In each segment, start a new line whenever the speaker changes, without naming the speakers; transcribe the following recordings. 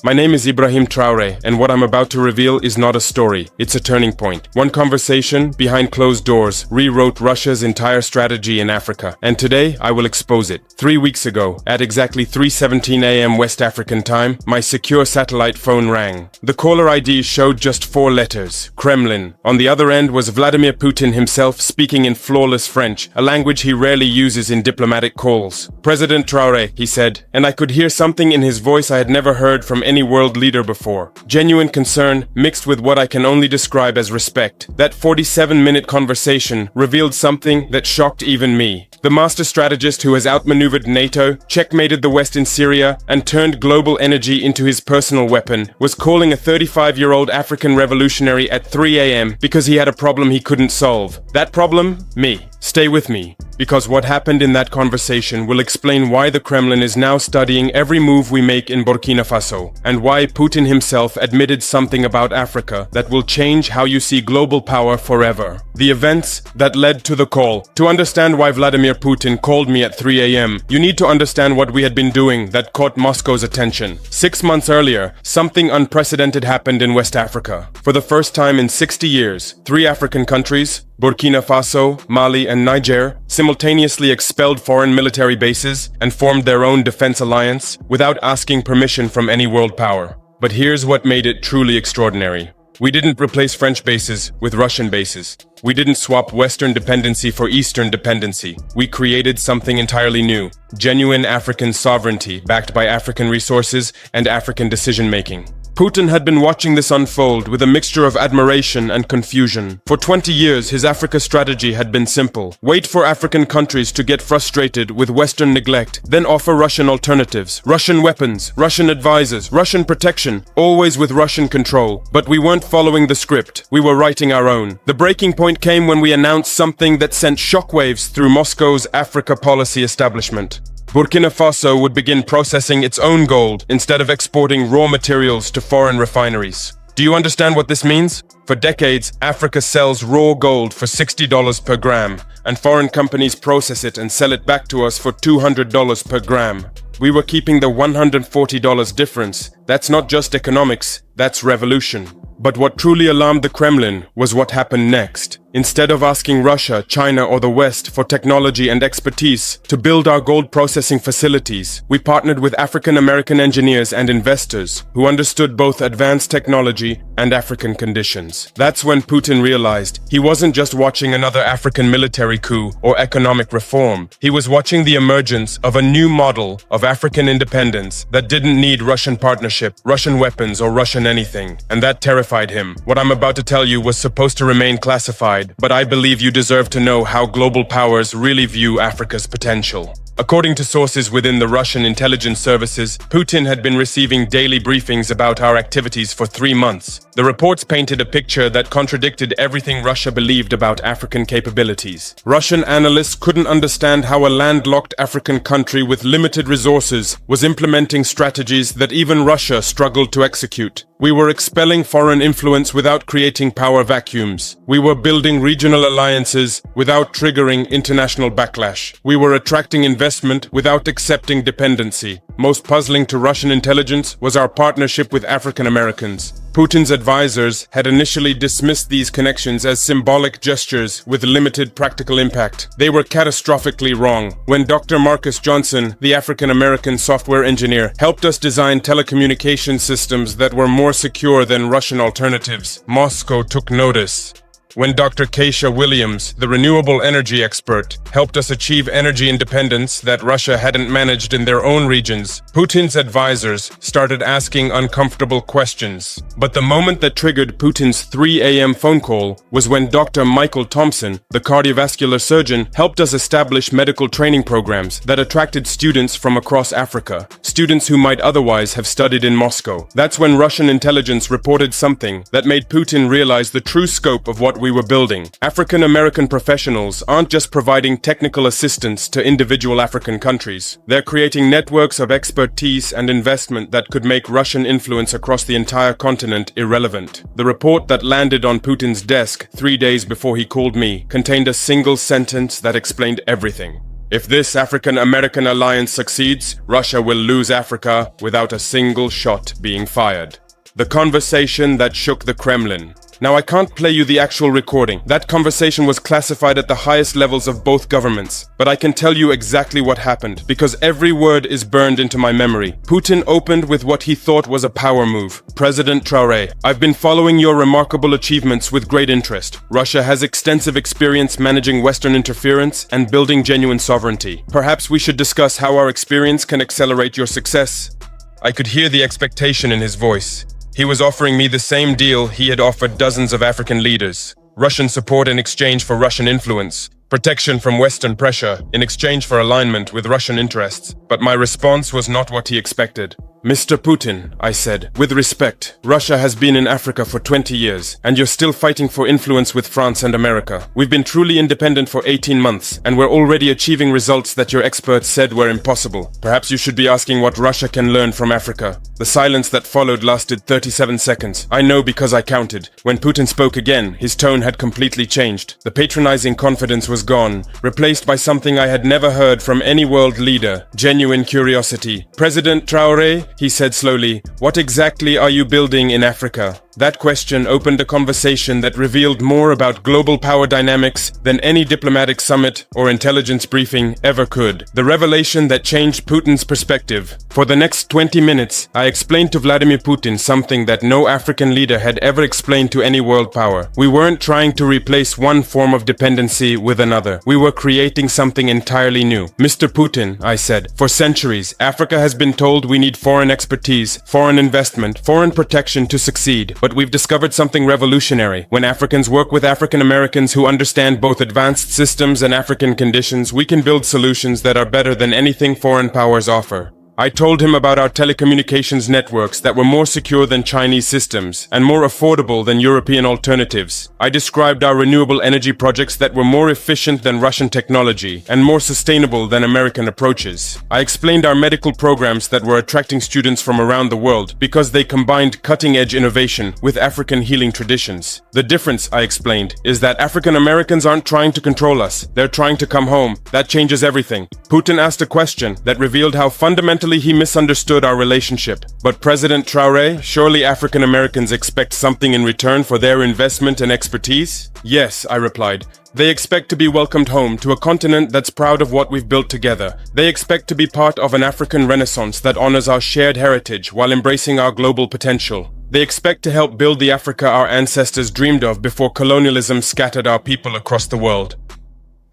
My name is Ibrahim Traoré, and what I'm about to reveal is not a story, it's a turning point. One conversation, behind closed doors, rewrote Russia's entire strategy in Africa, and today I will expose it. 3 weeks ago, at exactly 3:17 a.m. West African time, my secure satellite phone rang. The caller ID showed just 4 letters, Kremlin. On the other end was Vladimir Putin himself speaking in flawless French, a language he rarely uses in diplomatic calls. "President Traoré," he said, and I could hear something in his voice I had never heard from any world leader before. Genuine concern mixed with what I can only describe as respect. That 47-minute conversation revealed something that shocked even me. The master strategist who has outmaneuvered NATO, checkmated the West in Syria, and turned global energy into his personal weapon, was calling a 35-year-old African revolutionary at 3 a.m. because he had a problem he couldn't solve. That problem? Me. Stay with me, because what happened in that conversation will explain why the Kremlin is now studying every move we make in Burkina Faso, and why Putin himself admitted something about Africa that will change how you see global power forever. The events that led to the call. To understand why Vladimir Putin called me at 3 a.m., you need to understand what we had been doing that caught Moscow's attention. 6 months earlier, something unprecedented happened in West Africa. For the first time in 60 years, 3 African countries, Burkina Faso, Mali, and Niger, simultaneously expelled foreign military bases and formed their own defense alliance without asking permission from any world power. But here's what made it truly extraordinary. We didn't replace French bases with Russian bases. We didn't swap Western dependency for Eastern dependency. We created something entirely new. Genuine African sovereignty backed by African resources and African decision-making. Putin had been watching this unfold with a mixture of admiration and confusion. For 20 years, his Africa strategy had been simple. Wait for African countries to get frustrated with Western neglect, then offer Russian alternatives, Russian weapons, Russian advisors, Russian protection, always with Russian control. But we weren't following the script. We were writing our own. The breaking point came when we announced something that sent shockwaves through Moscow's Africa policy establishment. Burkina Faso would begin processing its own gold instead of exporting raw materials to foreign refineries. Do you understand what this means? For decades, Africa sells raw gold for $60 per gram, and foreign companies process it and sell it back to us for $200 per gram. We were keeping the $140 difference. That's not just economics, that's revolution. But what truly alarmed the Kremlin was what happened next. Instead of asking Russia, China, or the West for technology and expertise to build our gold processing facilities, we partnered with African-American engineers and investors who understood both advanced technology and African conditions. That's when Putin realized he wasn't just watching another African military coup or economic reform. He was watching the emergence of a new model of African independence that didn't need Russian partnership, Russian weapons, or Russian anything. And that terrified him. What I'm about to tell you was supposed to remain classified, but I believe you deserve to know how global powers really view Africa's potential. According to sources within the Russian intelligence services, Putin had been receiving daily briefings about our activities for 3 months. The reports painted a picture that contradicted everything Russia believed about African capabilities. Russian analysts couldn't understand how a landlocked African country with limited resources was implementing strategies that even Russia struggled to execute. We were expelling foreign influence without creating power vacuums. We were building regional alliances without triggering international backlash. We were attracting investment without accepting dependency. Most puzzling to Russian intelligence was our partnership with African Americans. Putin's advisors had initially dismissed these connections as symbolic gestures with limited practical impact. They were catastrophically wrong. When Dr. Marcus Johnson, the African-American software engineer, helped us design telecommunication systems that were more secure than Russian alternatives, Moscow took notice. When Dr. Keisha Williams, the renewable energy expert, helped us achieve energy independence that Russia hadn't managed in their own regions, Putin's advisors started asking uncomfortable questions. But the moment that triggered Putin's 3 a.m. phone call was when Dr. Michael Thompson, the cardiovascular surgeon, helped us establish medical training programs that attracted students from across Africa, students who might otherwise have studied in Moscow. That's when Russian intelligence reported something that made Putin realize the true scope of what we were building. African-American professionals aren't just providing technical assistance to individual African countries. They're creating networks of expertise and investment that could make Russian influence across the entire continent irrelevant. The report that landed on Putin's desk 3 days before he called me contained a single sentence that explained everything. If this African-American alliance succeeds, Russia will lose Africa without a single shot being fired. The conversation that shook the Kremlin. Now, I can't play you the actual recording. That conversation was classified at the highest levels of both governments. But I can tell you exactly what happened, because every word is burned into my memory. Putin opened with what he thought was a power move. President Traoré, I've been following your remarkable achievements with great interest. Russia has extensive experience managing Western interference and building genuine sovereignty. Perhaps we should discuss how our experience can accelerate your success. I could hear the expectation in his voice. He was offering me the same deal he had offered dozens of African leaders. Russian support in exchange for Russian influence. Protection from Western pressure in exchange for alignment with Russian interests. But my response was not what he expected. Mr. Putin, I said, with respect, Russia has been in Africa for 20 years, and you're still fighting for influence with France and America. We've been truly independent for 18 months, and we're already achieving results that your experts said were impossible. Perhaps you should be asking what Russia can learn from Africa. The silence that followed lasted 37 seconds. I know because I counted. When Putin spoke again, his tone had completely changed. The patronizing confidence was gone, replaced by something I had never heard from any world leader: genuine curiosity. President Traoré, he said slowly, what exactly are you building in Africa? That question opened a conversation that revealed more about global power dynamics than any diplomatic summit or intelligence briefing ever could. The revelation that changed Putin's perspective. For the next 20 minutes, I explained to Vladimir Putin something that no African leader had ever explained to any world power. We weren't trying to replace one form of dependency with another. We were creating something entirely new. Mr. Putin, I said, for centuries, Africa has been told we need foreign expertise, foreign investment, foreign protection to succeed. But we've discovered something revolutionary. When Africans work with African Americans who understand both advanced systems and African conditions, we can build solutions that are better than anything foreign powers offer. I told him about our telecommunications networks that were more secure than Chinese systems and more affordable than European alternatives. I described our renewable energy projects that were more efficient than Russian technology and more sustainable than American approaches. I explained our medical programs that were attracting students from around the world because they combined cutting-edge innovation with African healing traditions. The difference, I explained, is that African Americans aren't trying to control us. They're trying to come home. That changes everything. Putin asked a question that revealed how fundamentally he misunderstood our relationship. But President Traoré, surely African Americans expect something in return for their investment and expertise? Yes, I replied. They expect to be welcomed home to a continent that's proud of what we've built together. They expect to be part of an African renaissance that honors our shared heritage while embracing our global potential. They expect to help build the Africa our ancestors dreamed of before colonialism scattered our people across the world.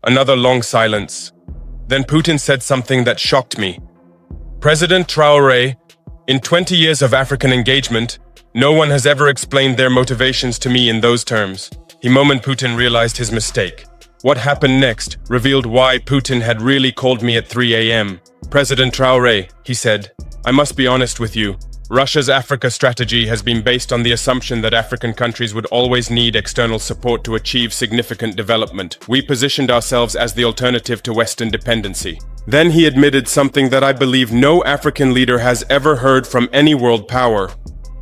Another long silence. Then Putin said something that shocked me. President Traoré, in 20 years of African engagement, no one has ever explained their motivations to me in those terms. The moment Putin realized his mistake. What happened next revealed why Putin had really called me at 3 a.m. President Traoré, he said, I must be honest with you. Russia's Africa strategy has been based on the assumption that African countries would always need external support to achieve significant development. We positioned ourselves as the alternative to Western dependency. Then he admitted something that I believe no African leader has ever heard from any world power.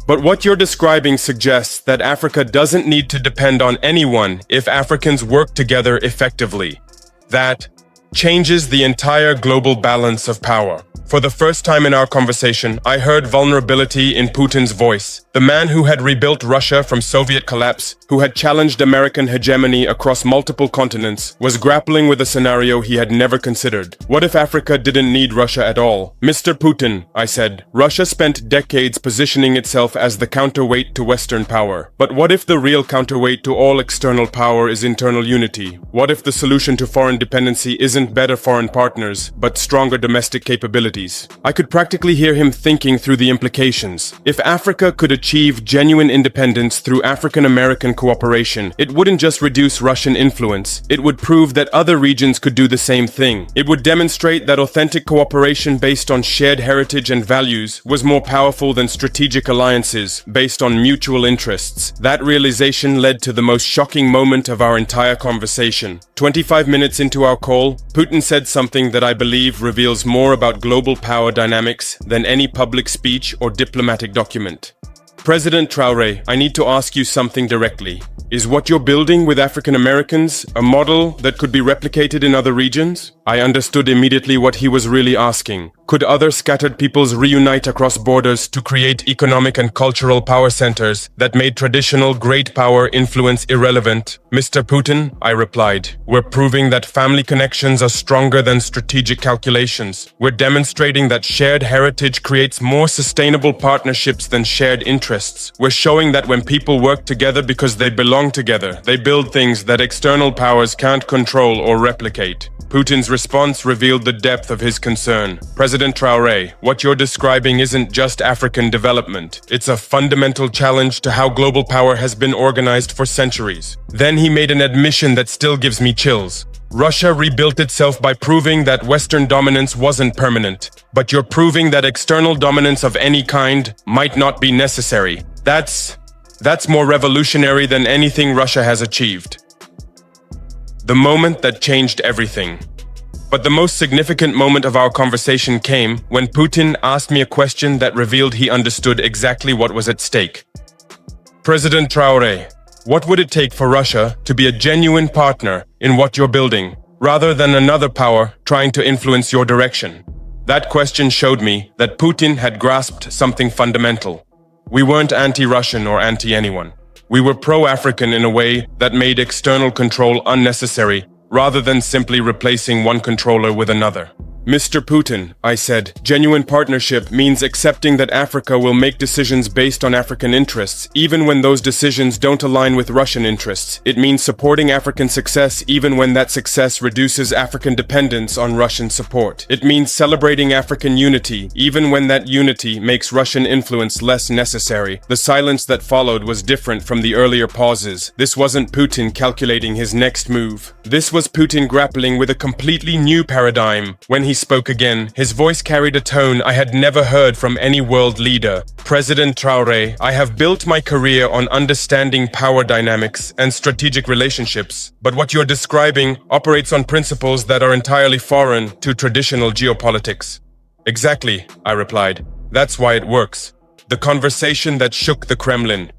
But what you're describing suggests that Africa doesn't need to depend on anyone if Africans work together effectively. That changes the entire global balance of power. For the first time in our conversation, I heard vulnerability in Putin's voice. The man who had rebuilt Russia from Soviet collapse, who had challenged American hegemony across multiple continents, was grappling with a scenario he had never considered. What if Africa didn't need Russia at all? Mr. Putin, I said, Russia spent decades positioning itself as the counterweight to Western power. But what if the real counterweight to all external power is internal unity? What if the solution to foreign dependency isn't better foreign partners, but stronger domestic capabilities? I could practically hear him thinking through the implications. If Africa could achieve genuine independence through African-American cooperation, it wouldn't just reduce Russian influence, it would prove that other regions could do the same thing. It would demonstrate that authentic cooperation based on shared heritage and values was more powerful than strategic alliances based on mutual interests. That realization led to the most shocking moment of our entire conversation. 25 minutes into our call, Putin said something that I believe reveals more about global power dynamics than any public speech or diplomatic document. President Traoré, I need to ask you something directly. Is what you're building with African Americans a model that could be replicated in other regions? I understood immediately what he was really asking. Could other scattered peoples reunite across borders to create economic and cultural power centers that made traditional great power influence irrelevant? Mr. Putin, I replied, we're proving that family connections are stronger than strategic calculations. We're demonstrating that shared heritage creates more sustainable partnerships than shared interests. We're showing that when people work together because they belong together, they build things that external powers can't control or replicate. Putin's response revealed the depth of his concern. President Traoré, what you're describing isn't just African development. It's a fundamental challenge to how global power has been organized for centuries. Then he made an admission that still gives me chills. Russia rebuilt itself by proving that Western dominance wasn't permanent. But you're proving that external dominance of any kind might not be necessary. That's more revolutionary than anything Russia has achieved. The moment that changed everything. But the most significant moment of our conversation came when Putin asked me a question that revealed he understood exactly what was at stake. President Traoré, what would it take for Russia to be a genuine partner in what you're building, rather than another power trying to influence your direction? That question showed me that Putin had grasped something fundamental. We weren't anti-Russian or anti-anyone. We were pro-African in a way that made external control unnecessary, rather than simply replacing one controller with another. Mr. Putin, I said, genuine partnership means accepting that Africa will make decisions based on African interests, even when those decisions don't align with Russian interests. It means supporting African success even when that success reduces African dependence on Russian support. It means celebrating African unity, even when that unity makes Russian influence less necessary. The silence that followed was different from the earlier pauses. This wasn't Putin calculating his next move. This was Putin grappling with a completely new paradigm. When he spoke again, his voice carried a tone I had never heard from any world leader. President Traoré, I have built my career on understanding power dynamics and strategic relationships, but what you're describing operates on principles that are entirely foreign to traditional geopolitics. Exactly, I replied. That's why it works. The conversation that shook the Kremlin.